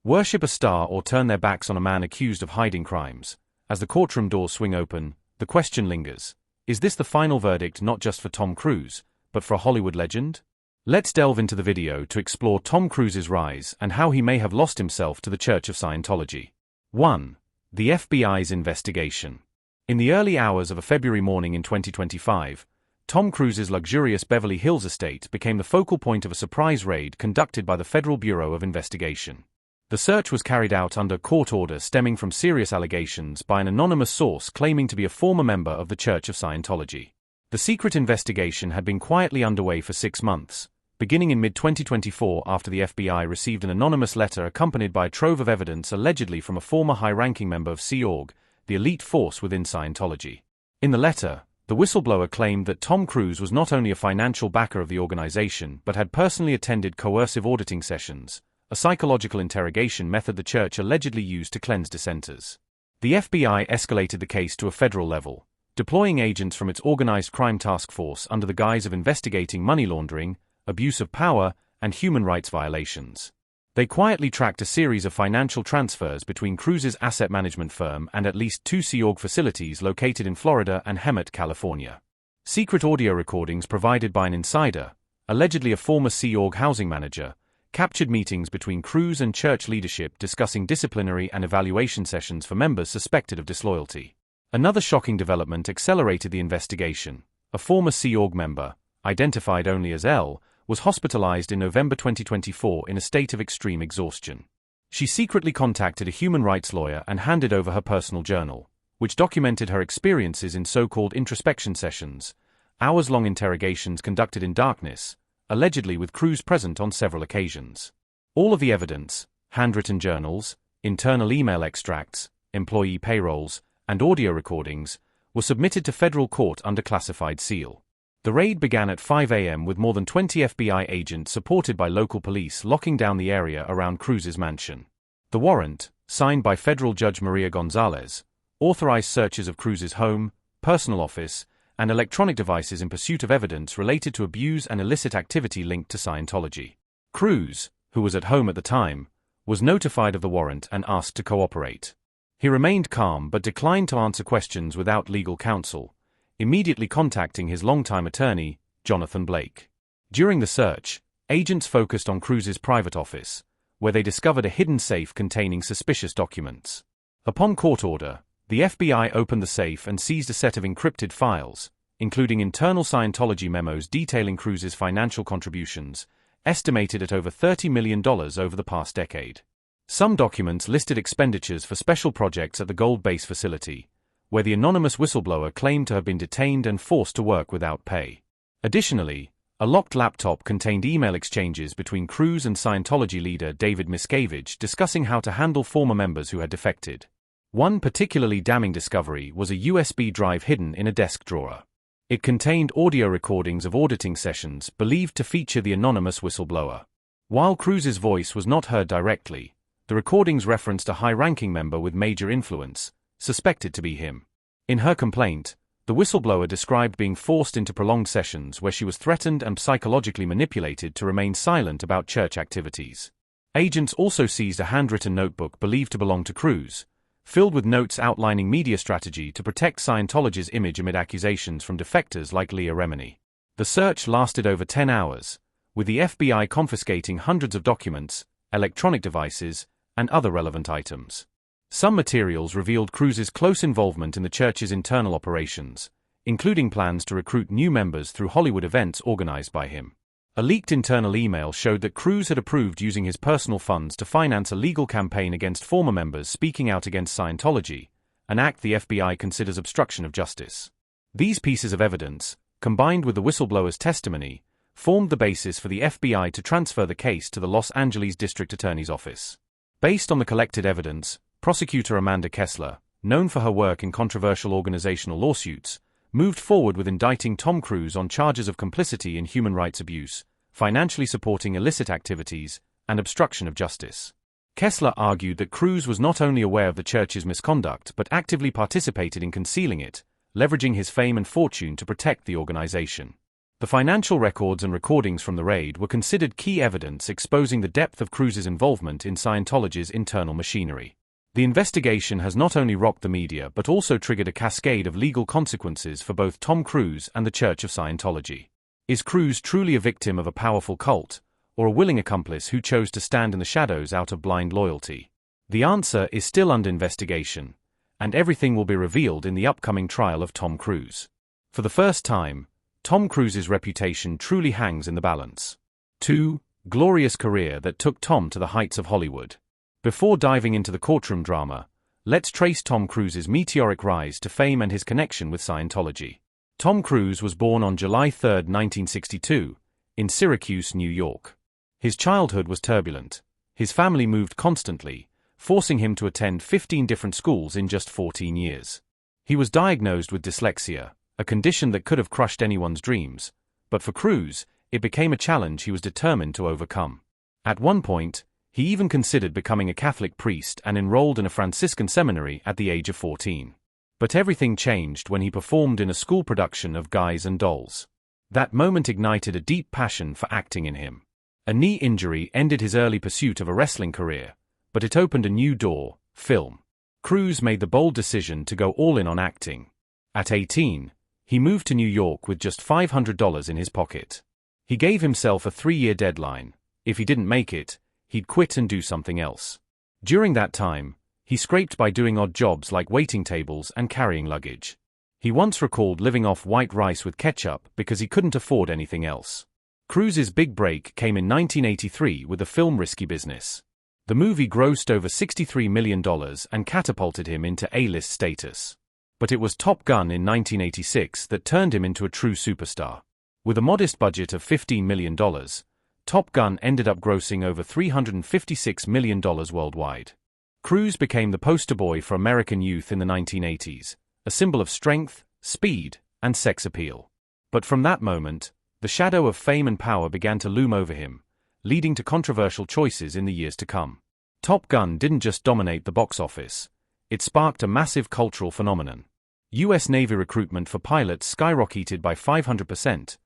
Worship a star or turn their backs on a man accused of hiding crimes. As the courtroom doors swing open, the question lingers. Is this the final verdict not just for Tom Cruise, but for a Hollywood legend? Let's delve into the video to explore Tom Cruise's rise and how he may have lost himself to the Church of Scientology. 1. The FBI's investigation. In the early hours of a February morning in 2025, Tom Cruise's luxurious Beverly Hills estate became the focal point of a surprise raid conducted by the Federal Bureau of Investigation. The search was carried out under court order stemming from serious allegations by an anonymous source claiming to be a former member of the Church of Scientology. The secret investigation had been quietly underway for 6 months, beginning in mid-2024 after the FBI received an anonymous letter accompanied by a trove of evidence allegedly from a former high-ranking member of Sea Org, the elite force within Scientology. In the letter, the whistleblower claimed that Tom Cruise was not only a financial backer of the organization but had personally attended coercive auditing sessions, a psychological interrogation method the church allegedly used to cleanse dissenters. The FBI escalated the case to a federal level, deploying agents from its organized crime task force under the guise of investigating money laundering, abuse of power, and human rights violations. They quietly tracked a series of financial transfers between Cruise's asset management firm and at least 2 Sea Org facilities located in Florida and Hemet, California. Secret audio recordings provided by an insider, allegedly a former Sea Org housing manager, captured meetings between Cruise and church leadership discussing disciplinary and evaluation sessions for members suspected of disloyalty. Another shocking development accelerated the investigation. A former Sea Org member, identified only as L, was hospitalized in November 2024 in a state of extreme exhaustion. She secretly contacted a human rights lawyer and handed over her personal journal, which documented her experiences in so-called introspection sessions, hours-long interrogations conducted in darkness, allegedly with Cruise present on several occasions. All of the evidence, handwritten journals, internal email extracts, employee payrolls, and audio recordings, were submitted to federal court under classified seal. The raid began at 5 a.m. with more than 20 FBI agents supported by local police locking down the area around Cruise's mansion. The warrant, signed by federal judge Maria Gonzalez, authorized searches of Cruise's home, personal office, and electronic devices in pursuit of evidence related to abuse and illicit activity linked to Scientology. Cruise, who was at home at the time, was notified of the warrant and asked to cooperate. He remained calm but declined to answer questions without legal counsel, immediately contacting his longtime attorney, Jonathan Blake. During the search, agents focused on Cruise's private office, where they discovered a hidden safe containing suspicious documents. Upon court order, the FBI opened the safe and seized a set of encrypted files, including internal Scientology memos detailing Cruise's financial contributions, estimated at over $30 million over the past decade. Some documents listed expenditures for special projects at the Gold Base facility, where the anonymous whistleblower claimed to have been detained and forced to work without pay. Additionally, a locked laptop contained email exchanges between Cruise and Scientology leader David Miscavige discussing how to handle former members who had defected. One particularly damning discovery was a USB drive hidden in a desk drawer. It contained audio recordings of auditing sessions believed to feature the anonymous whistleblower. While Cruise's voice was not heard directly, the recordings referenced a high-ranking member with major influence, suspected to be him. In her complaint, the whistleblower described being forced into prolonged sessions where she was threatened and psychologically manipulated to remain silent about church activities. Agents also seized a handwritten notebook believed to belong to Cruise, filled with notes outlining media strategy to protect Scientology's image amid accusations from defectors like Leah Remini. The search lasted over 10 hours, with the FBI confiscating hundreds of documents, electronic devices, and other relevant items. Some materials revealed Cruise's close involvement in the church's internal operations, including plans to recruit new members through Hollywood events organized by him. A leaked internal email showed that Cruise had approved using his personal funds to finance a legal campaign against former members speaking out against Scientology, an act the FBI considers obstruction of justice. These pieces of evidence, combined with the whistleblower's testimony, formed the basis for the FBI to transfer the case to the Los Angeles District Attorney's Office. Based on the collected evidence, prosecutor Amanda Kessler, known for her work in controversial organizational lawsuits, moved forward with indicting Tom Cruise on charges of complicity in human rights abuse, financially supporting illicit activities, and obstruction of justice. Kessler argued that Cruise was not only aware of the church's misconduct but actively participated in concealing it, leveraging his fame and fortune to protect the organization. The financial records and recordings from the raid were considered key evidence exposing the depth of Cruise's involvement in Scientology's internal machinery. The investigation has not only rocked the media but also triggered a cascade of legal consequences for both Tom Cruise and the Church of Scientology. Is Cruise truly a victim of a powerful cult, or a willing accomplice who chose to stand in the shadows out of blind loyalty? The answer is still under investigation, and everything will be revealed in the upcoming trial of Tom Cruise. For the first time, Tom Cruise's reputation truly hangs in the balance. 2. Glorious career that took Tom to the heights of Hollywood. Before diving into the courtroom drama, let's trace Tom Cruise's meteoric rise to fame and his connection with Scientology. Tom Cruise was born on July 3, 1962, in Syracuse, New York. His childhood was turbulent. His family moved constantly, forcing him to attend 15 different schools in just 14 years. He was diagnosed with dyslexia, a condition that could have crushed anyone's dreams, but for Cruise, it became a challenge he was determined to overcome. At one point, he even considered becoming a Catholic priest and enrolled in a Franciscan seminary at the age of 14. But everything changed when he performed in a school production of Guys and Dolls. That moment ignited a deep passion for acting in him. A knee injury ended his early pursuit of a wrestling career, but it opened a new door: film. Cruise made the bold decision to go all in on acting. At 18, he moved to New York with just $500 in his pocket. He gave himself a 3-year deadline. If he didn't make it, he'd quit and do something else. During that time, he scraped by doing odd jobs like waiting tables and carrying luggage. He once recalled living off white rice with ketchup because he couldn't afford anything else. Cruise's big break came in 1983 with the film Risky Business. The movie grossed over $63 million and catapulted him into A-list status. But it was Top Gun in 1986 that turned him into a true superstar. With a modest budget of $15 million, Top Gun ended up grossing over $356 million worldwide. Cruise became the poster boy for American youth in the 1980s, a symbol of strength, speed, and sex appeal. But from that moment, the shadow of fame and power began to loom over him, leading to controversial choices in the years to come. Top Gun didn't just dominate the box office, it sparked a massive cultural phenomenon. U.S. Navy recruitment for pilots skyrocketed by 500%,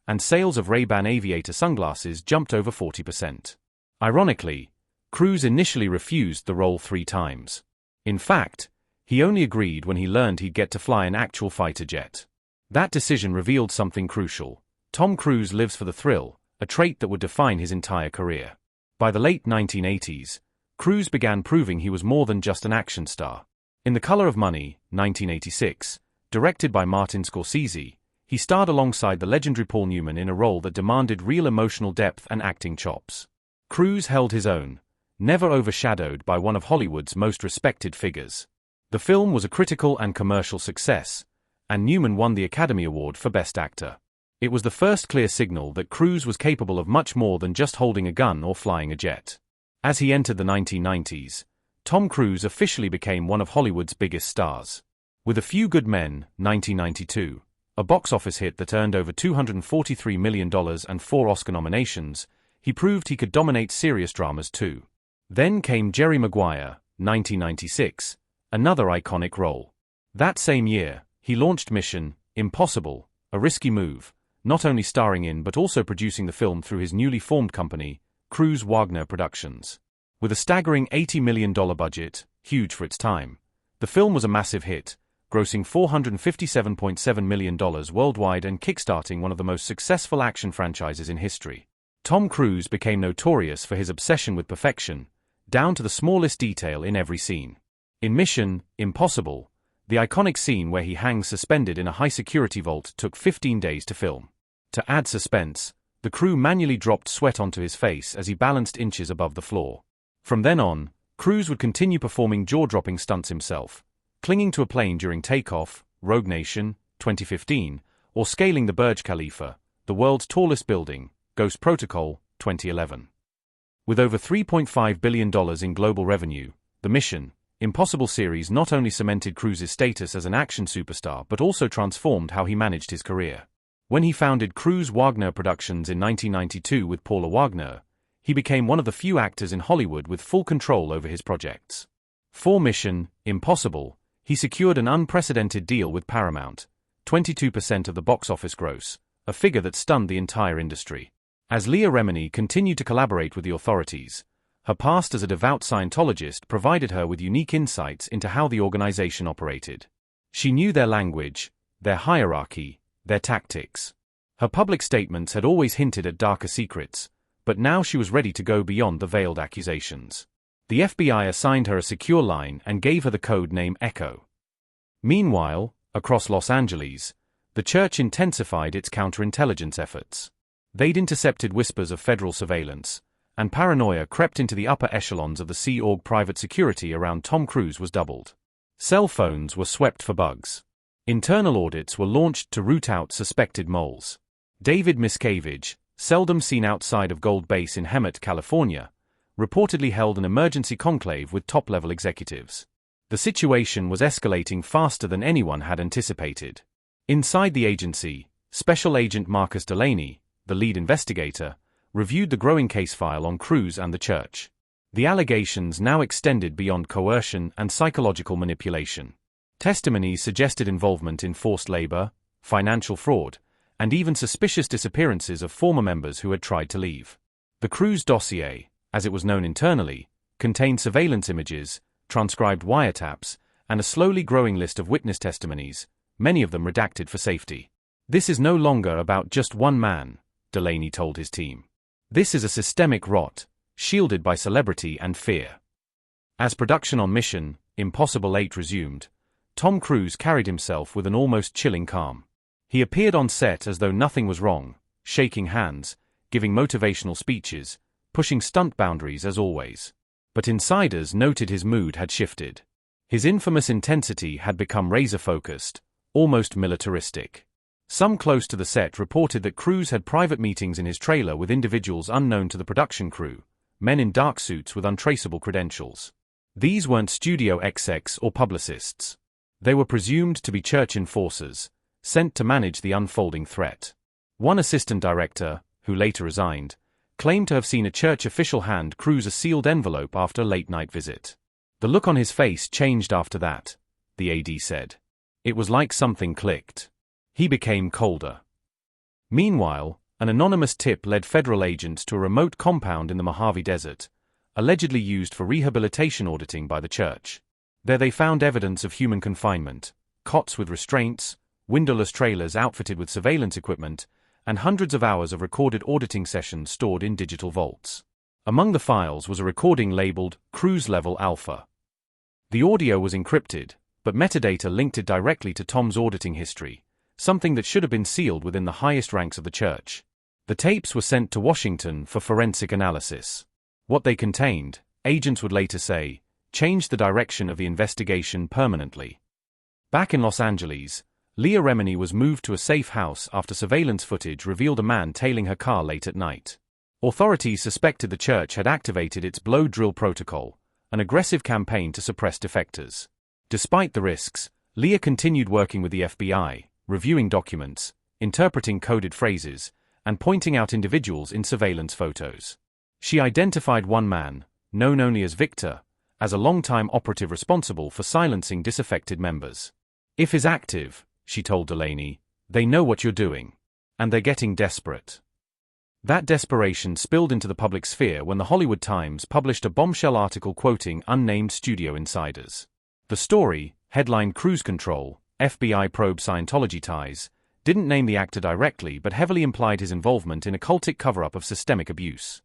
and sales of Ray-Ban aviator sunglasses jumped over 40%. Ironically, Cruise initially refused the role 3 times. In fact, he only agreed when he learned he'd get to fly an actual fighter jet. That decision revealed something crucial. Tom Cruise lives for the thrill, a trait that would define his entire career. By the late 1980s, Cruise began proving he was more than just an action star. In The Color of Money, 1986, directed by Martin Scorsese, he starred alongside the legendary Paul Newman in a role that demanded real emotional depth and acting chops. Cruise held his own, never overshadowed by one of Hollywood's most respected figures. The film was a critical and commercial success, and Newman won the Academy Award for Best Actor. It was the first clear signal that Cruise was capable of much more than just holding a gun or flying a jet. As he entered the 1990s, Tom Cruise officially became one of Hollywood's biggest stars. With A Few Good Men, 1992, a box office hit that earned over $243 million and 4 Oscar nominations, he proved he could dominate serious dramas too. Then came Jerry Maguire, 1996, another iconic role. That same year, he launched Mission: Impossible, a risky move, not only starring in but also producing the film through his newly formed company, Cruise Wagner Productions. With a staggering $80 million budget, huge for its time, the film was a massive hit, grossing $457.7 million worldwide and kickstarting one of the most successful action franchises in history. Tom Cruise became notorious for his obsession with perfection, down to the smallest detail in every scene. In Mission: Impossible, the iconic scene where he hangs suspended in a high-security vault took 15 days to film. To add suspense, the crew manually dropped sweat onto his face as he balanced inches above the floor. From then on, Cruise would continue performing jaw-dropping stunts himself, clinging to a plane during takeoff, Rogue Nation, 2015, or scaling the Burj Khalifa, the world's tallest building, Ghost Protocol, 2011. With over $3.5 billion in global revenue, the Mission: Impossible series not only cemented Cruise's status as an action superstar but also transformed how he managed his career. When he founded Cruise Wagner Productions in 1992 with Paula Wagner, he became one of the few actors in Hollywood with full control over his projects. For Mission: Impossible, he secured an unprecedented deal with Paramount, 22% of the box office gross, a figure that stunned the entire industry. As Leah Remini continued to collaborate with the authorities, her past as a devout Scientologist provided her with unique insights into how the organization operated. She knew their language, their hierarchy, their tactics. Her public statements had always hinted at darker secrets, but now she was ready to go beyond the veiled accusations. The FBI assigned her a secure line and gave her the code name Echo. Meanwhile, across Los Angeles, the church intensified its counterintelligence efforts. They'd intercepted whispers of federal surveillance, and paranoia crept into the upper echelons of the Sea Org. Private security around Tom Cruise was doubled. Cell phones were swept for bugs. Internal audits were launched to root out suspected moles. David Miscavige, seldom seen outside of Gold Base in Hemet, California, reportedly held an emergency conclave with top-level executives. The situation was escalating faster than anyone had anticipated. Inside the agency, Special Agent Marcus Delaney, the lead investigator, reviewed the growing case file on Cruise and the church. The allegations now extended beyond coercion and psychological manipulation. Testimonies suggested involvement in forced labor, financial fraud, and even suspicious disappearances of former members who had tried to leave. The Cruise dossier, as it was known internally, contained surveillance images, transcribed wiretaps, and a slowly growing list of witness testimonies, many of them redacted for safety. "This is no longer about just one man," Delaney told his team. "This is a systemic rot, shielded by celebrity and fear." As production on Mission Impossible 8 resumed, Tom Cruise carried himself with an almost chilling calm. He appeared on set as though nothing was wrong, shaking hands, giving motivational speeches, pushing stunt boundaries as always. But insiders noted his mood had shifted. His infamous intensity had become razor-focused, almost militaristic. Some close to the set reported that Cruise had private meetings in his trailer with individuals unknown to the production crew, men in dark suits with untraceable credentials. These weren't studio execs or publicists. They were presumed to be church enforcers, sent to manage the unfolding threat. One assistant director, who later resigned, claimed to have seen a church official hand Cruise a sealed envelope after a late-night visit. The look on his face changed after that, the AD said. It was like something clicked. He became colder. Meanwhile, an anonymous tip led federal agents to a remote compound in the Mojave Desert, allegedly used for rehabilitation auditing by the church. There they found evidence of human confinement, cots with restraints, windowless trailers outfitted with surveillance equipment, and hundreds of hours of recorded auditing sessions stored in digital vaults. Among the files was a recording labeled Cruise Level Alpha. The audio was encrypted, but metadata linked it directly to Tom's auditing history, something that should have been sealed within the highest ranks of the church. The tapes were sent to Washington for forensic analysis. What they contained, agents would later say, changed the direction of the investigation permanently. Back in Los Angeles, Leah Remini was moved to a safe house after surveillance footage revealed a man tailing her car late at night. Authorities suspected the church had activated its blow drill protocol, an aggressive campaign to suppress defectors. Despite the risks, Leah continued working with the FBI, reviewing documents, interpreting coded phrases, and pointing out individuals in surveillance photos. She identified one man, known only as Victor, as a long-time operative responsible for silencing disaffected members. "If he's active," she told Delaney, "they know what you're doing. And they're getting desperate." That desperation spilled into the public sphere when the Hollywood Times published a bombshell article quoting unnamed studio insiders. The story, headlined Cruise Control, FBI probe Scientology ties, didn't name the actor directly but heavily implied his involvement in a cultic cover-up of systemic abuse.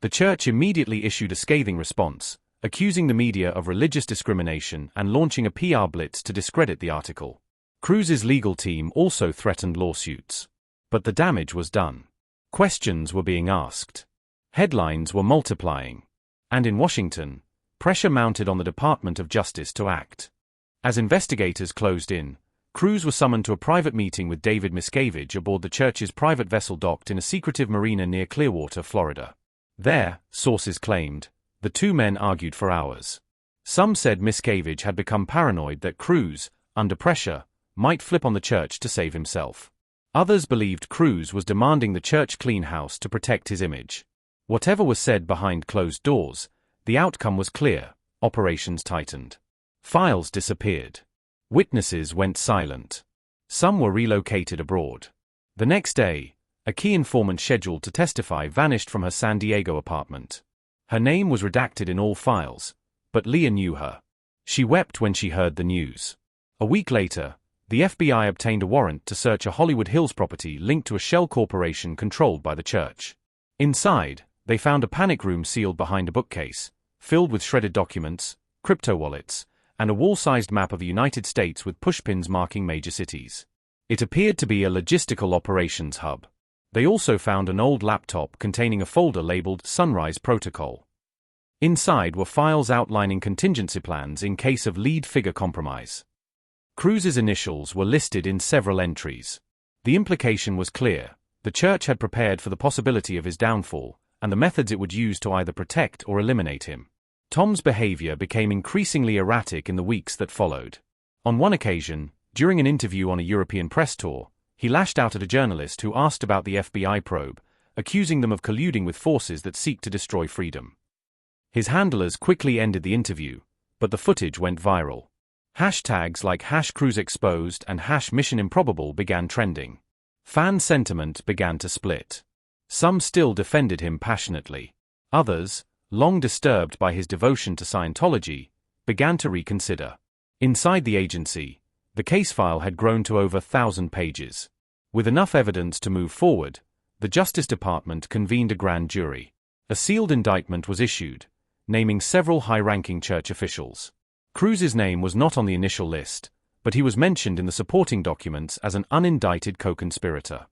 The church immediately issued a scathing response, accusing the media of religious discrimination and launching a PR blitz to discredit the article. Cruise's legal team also threatened lawsuits. But the damage was done. Questions were being asked. Headlines were multiplying. And in Washington, pressure mounted on the Department of Justice to act. As investigators closed in, Cruise was summoned to a private meeting with David Miscavige aboard the church's private vessel docked in a secretive marina near Clearwater, Florida. There, sources claimed, the two men argued for hours. Some said Miscavige had become paranoid that Cruise, under pressure, might flip on the church to save himself. Others believed Cruise was demanding the church clean house to protect his image. Whatever was said behind closed doors, the outcome was clear: operations tightened. Files disappeared. Witnesses went silent. Some were relocated abroad. The next day, a key informant scheduled to testify vanished from her San Diego apartment. Her name was redacted in all files, but Leah knew her. She wept when she heard the news. A week later, the FBI obtained a warrant to search a Hollywood Hills property linked to a shell corporation controlled by the church. Inside, they found a panic room sealed behind a bookcase, filled with shredded documents, crypto wallets, and a wall-sized map of the United States with pushpins marking major cities. It appeared to be a logistical operations hub. They also found an old laptop containing a folder labeled Sunrise Protocol. Inside were files outlining contingency plans in case of lead figure compromise. Cruz's initials were listed in several entries. The implication was clear: the church had prepared for the possibility of his downfall, and the methods it would use to either protect or eliminate him. Tom's behavior became increasingly erratic in the weeks that followed. On one occasion, during an interview on a European press tour, he lashed out at a journalist who asked about the FBI probe, accusing them of colluding with forces that seek to destroy freedom. His handlers quickly ended the interview, but the footage went viral. Hashtags like #CruzExposed and #MissionImprobable began trending. Fan sentiment began to split. Some still defended him passionately. Others, long disturbed by his devotion to Scientology, began to reconsider. Inside the agency, the case file had grown to over 1,000 pages. With enough evidence to move forward, the Justice Department convened a grand jury. A sealed indictment was issued, naming several high-ranking church officials. Cruz's name was not on the initial list, but he was mentioned in the supporting documents as an unindicted co-conspirator.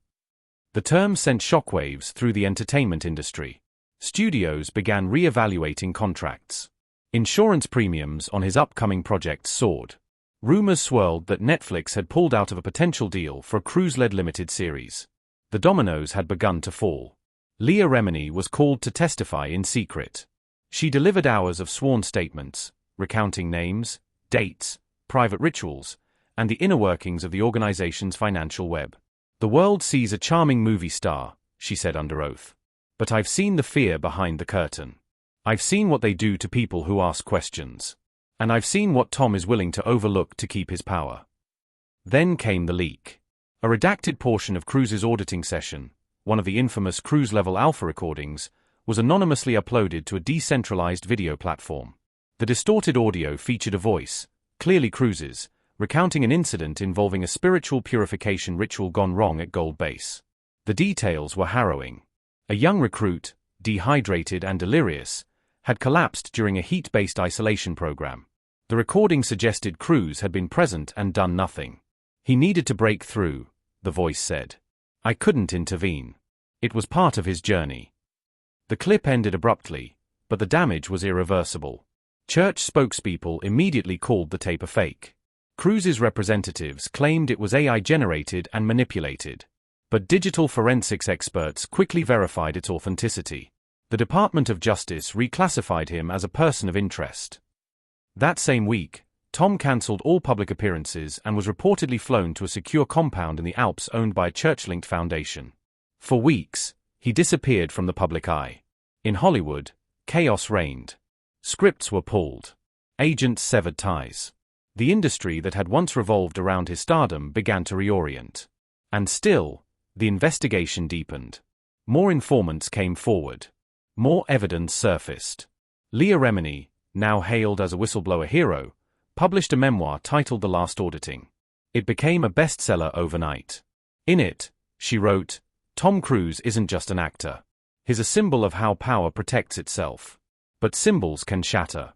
The term sent shockwaves through the entertainment industry. Studios began re-evaluating contracts. Insurance premiums on his upcoming projects soared. Rumors swirled that Netflix had pulled out of a potential deal for a Cruz-led limited series. The dominoes had begun to fall. Leah Remini was called to testify in secret. She delivered hours of sworn statements, recounting names, dates, private rituals, and the inner workings of the organization's financial web. "The world sees a charming movie star," she said under oath. "But I've seen the fear behind the curtain. I've seen what they do to people who ask questions. And I've seen what Tom is willing to overlook to keep his power." Then came the leak. A redacted portion of Cruz's auditing session, one of the infamous Cruz-level alpha recordings, was anonymously uploaded to a decentralized video platform. The distorted audio featured a voice, clearly Cruz's, recounting an incident involving a spiritual purification ritual gone wrong at Gold Base. The details were harrowing. A young recruit, dehydrated and delirious, had collapsed during a heat-based isolation program. The recording suggested Cruz had been present and done nothing. "He needed to break through," the voice said. "I couldn't intervene. It was part of his journey." The clip ended abruptly, but the damage was irreversible. Church spokespeople immediately called the tape a fake. Cruz's representatives claimed it was AI-generated and manipulated. But digital forensics experts quickly verified its authenticity. The Department of Justice reclassified him as a person of interest. That same week, Tom cancelled all public appearances and was reportedly flown to a secure compound in the Alps owned by a church-linked foundation. For weeks, he disappeared from the public eye. In Hollywood, chaos reigned. Scripts were pulled. Agents severed ties. The industry that had once revolved around his stardom began to reorient. And still, the investigation deepened. More informants came forward. More evidence surfaced. Leah Remini, now hailed as a whistleblower hero, published a memoir titled The Last Auditing. It became a bestseller overnight. In it, she wrote, "Tom Cruise isn't just an actor. He's a symbol of how power protects itself. But symbols can shatter."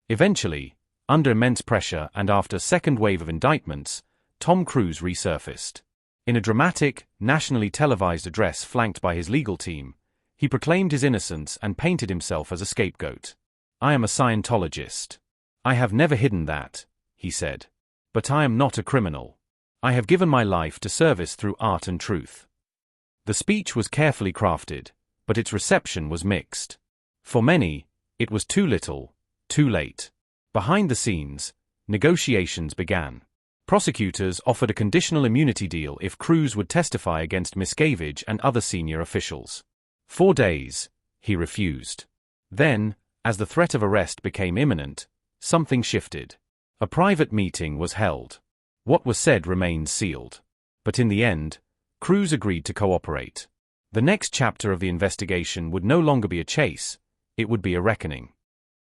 Eventually, under immense pressure and after a second wave of indictments, Tom Cruise resurfaced. In a dramatic, nationally televised address flanked by his legal team, he proclaimed his innocence and painted himself as a scapegoat. "I am a Scientologist. I have never hidden that," he said. "But I am not a criminal. I have given my life to service through art and truth." The speech was carefully crafted, but its reception was mixed. For many, it was too little, too late. Behind the scenes, negotiations began. Prosecutors offered a conditional immunity deal if Cruz would testify against Miscavige and other senior officials. 4 days, he refused. Then, as the threat of arrest became imminent, something shifted. A private meeting was held. What was said remained sealed. But in the end, Cruise agreed to cooperate. The next chapter of the investigation would no longer be a chase, it would be a reckoning.